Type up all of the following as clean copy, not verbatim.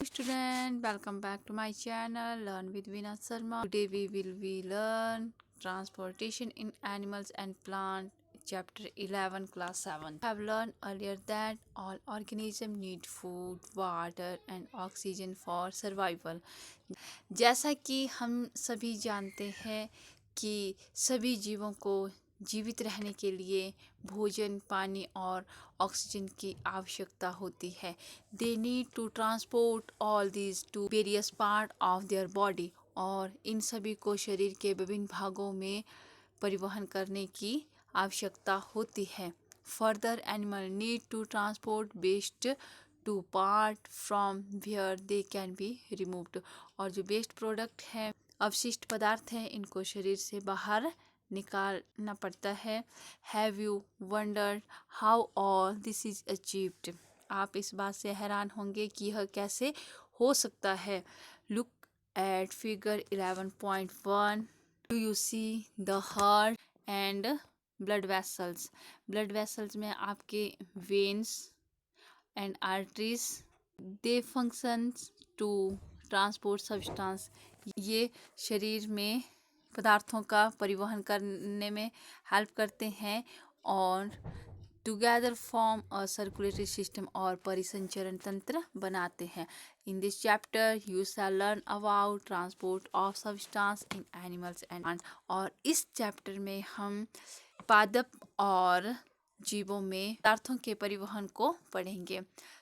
Student, welcome back to my channel Learn with Veena Sharma. Today we will learn transportation in animals and plant, chapter 11, class 7. We have learned earlier that all organisms need food, water and oxygen for survival. जैसा कि हम सभी जानते हैं कि सभी जीवों को जीवित रहने के लिए भोजन, पानी और ऑक्सीजन की आवश्यकता होती है। They need to transport all these to various part of their body, और इन सभी को शरीर के विभिन्न भागों में परिवहन करने की आवश्यकता होती है। Further animal need to transport waste to part from where they can be removed, और जो वेस्ट प्रोडक्ट हैं, अवशिष्ट पदार्थ हैं, इनको शरीर से बाहर निकालना पड़ता है। Have you wondered how all this is achieved? आप इस बात से हैरान होंगे कि यह कैसे हो सकता है। Look at figure 11.1. Do you see the heart and blood vessels? Blood vessels में आपके veins and arteries, they functions to transport substance. ये शरीर में पदार्थों का परिवहन करने में हेल्प करते हैं और together form a circulatory system, और परिसंचरण तंत्र बनाते हैं। In this chapter you shall learn about transport of substance in animals and plant. और इस चैप्टर में हम पादप और जीवों में पदार्थों के परिवहन को पढ़ेंगे।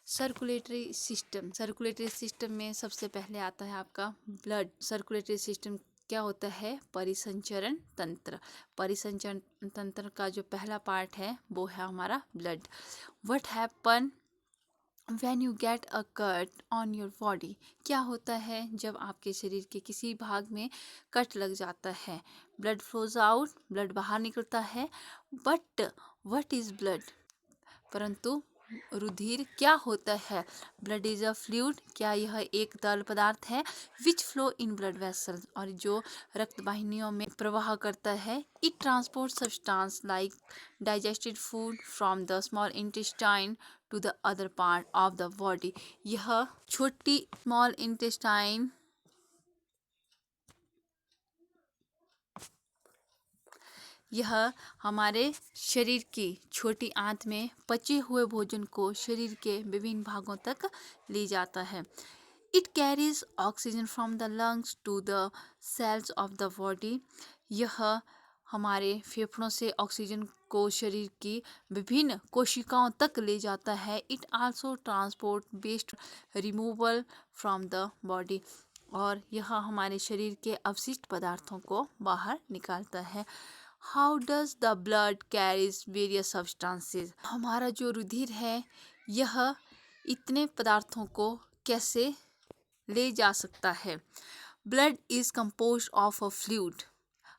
सर्कुलेटरी सिस्टम में सबसे पहले आता है आपका ब्लड। सर्कुलेटरी सिस्टम क्या होता है? परिसंचरण तंत्र। परिसंचरण तंत्र का जो पहला पार्ट है वो है हमारा blood. What happen when you get a cut on your body? क्या होता है जब आपके शरीर के किसी भाग में कट लग जाता है? ब्लड फ्लोज आउट, ब्लड बाहर निकलता है। But what is blood? परंतु रुधिर क्या होता है? Blood is a fluid. क्या यह एक तरल पदार्थ है? Which flow in blood vessels, और जो रक्त वाहिनियों में प्रवाह करता है। It transport substance like digested food from the small intestine to the other part of the body. यह छोटी स्मॉल इंटेस्टाइन यह हमारे शरीर की छोटी आंत में पचे हुए भोजन को शरीर के विभिन्न भागों तक ले जाता है। It carries oxygen from the lungs to the cells of the body. यह हमारे फेफड़ों से ऑक्सीजन को शरीर की विभिन्न कोशिकाओं तक ले जाता है। It also transport waste removal from the body, और यह हमारे शरीर के अवशिष्ट पदार्थों को बाहर निकालता है। How does the blood carries various substances? हमारा जो रुधिर है यह इतने पदार्थों को कैसे ले जा सकता है? Blood is compose of a fluid.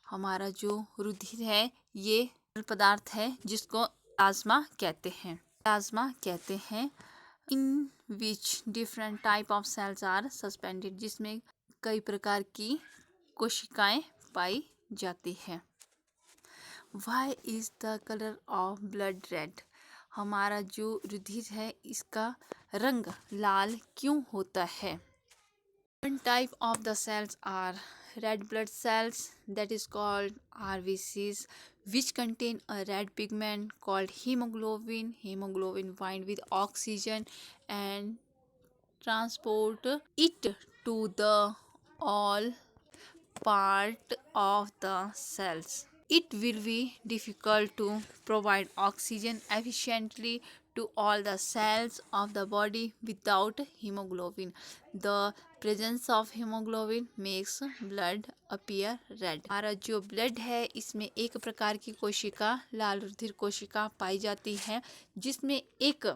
हमारा जो रुधिर है ये पदार्थ है जिसको प्लाज्मा कहते हैं। In which different type of cells are suspended, जिसमें कई प्रकार की कोशिकाएं पाई जाती हैं। Why is the colour of blood red? हमारा जो रुधिर है इसका रंग लाल क्यों होता है? One type of the cells are red blood cells, that is called RBCs, which contain a red pigment called hemoglobin. Hemoglobin bind with oxygen and transport it to the all part of the cells. It will be difficult to provide oxygen efficiently to all the cells of the body without hemoglobin. The presence of hemoglobin makes blood appear red. हमारा जो blood है इसमें एक प्रकार की कोशिका लाल रुधिर कोशिका पाई जाती है जिसमें एक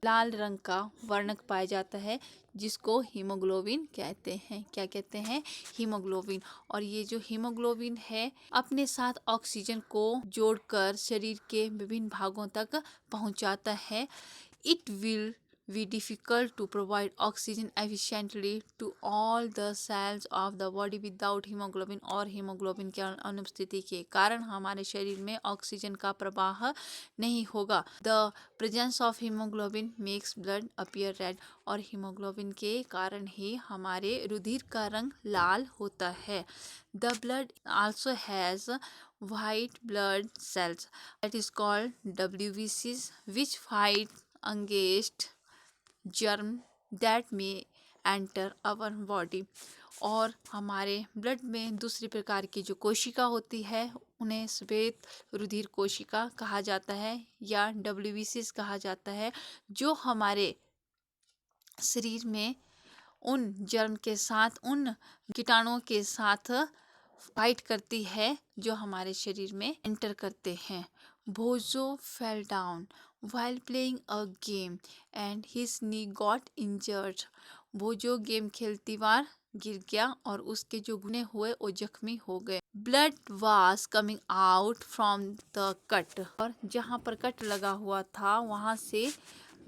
लाल रंग का वर्णक पाया जाता है जिसको हीमोग्लोबिन कहते हैं। क्या कहते हैं? हीमोग्लोबिन। और ये जो हीमोग्लोबिन है अपने साथ ऑक्सीजन को जोड़कर शरीर के विभिन्न भागों तक पहुंचाता है। It will be difficult to provide oxygen efficiently to all the cells of the body without hemoglobin, और हीमोग्लोबिन की अनुपस्थिति के कारण हमारे शरीर में ऑक्सीजन का प्रवाह नहीं होगा। The presence of haemoglobin makes blood appear red, और हीमोग्लोबिन के कारण ही हमारे रुधिर का रंग लाल होता है। The blood also has white blood cells that is called WBCs, which fight against germ that may enter our body। और हमारे ब्लड में दूसरी प्रकार की जो कोशिका होती है उन्हें श्वेत रुधिर कोशिका कहा जाता है या WBCs कहा जाता है, जो हमारे शरीर में उन जर्म के साथ, उन कीटाणुओं के साथ फाइट करती है जो हमारे शरीर में एंटर करते हैं। Bhojo fell down while playing a game and his knee got injured। Bhojo game खेलती बार गिर गया और उसके जो घुने हुए वो जख्मी हो गए। Blood was coming out from the cut, और जहाँ पर कट लगा हुआ था वहाँ से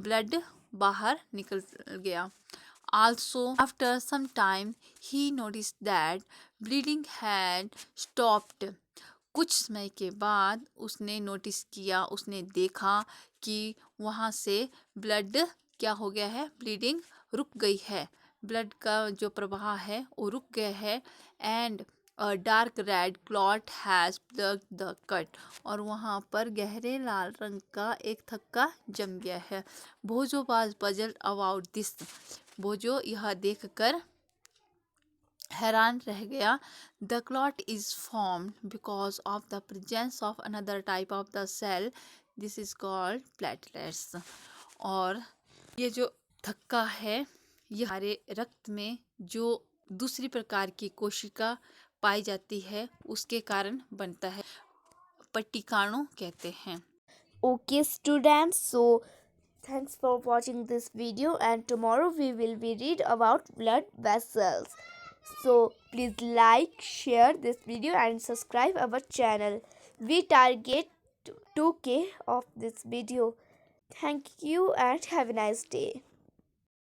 ब्लड बाहर निकल गया। Also, after some time, he noticed that bleeding had stopped। कुछ समय के बाद उसने नोटिस किया, उसने देखा कि वहाँ से ब्लड क्या हो गया है, ब्लीडिंग रुक गई है, ब्लड का जो प्रवाह है वो रुक गया है। And dark red clot has plugged the cut, और वहाँ पर गहरे लाल रंग का एक थक्का जम गया है। Bhojo was puzzled about this. Bhojo यह देखकर हैरान रह गया। The clot is formed because of the presence of another type of the cell, this is called platelets. और ये जो थक्का है ये हमारे रक्त में जो दूसरी प्रकार की कोशिका पाई जाती है उसके कारण बनता है, पट्टिकाणु कहते हैं। Okay students, so thanks for watching this video, and tomorrow we will be read about blood vessels. So please like, share this video and subscribe our channel. We target 2K of this video. Thank you and have a nice day.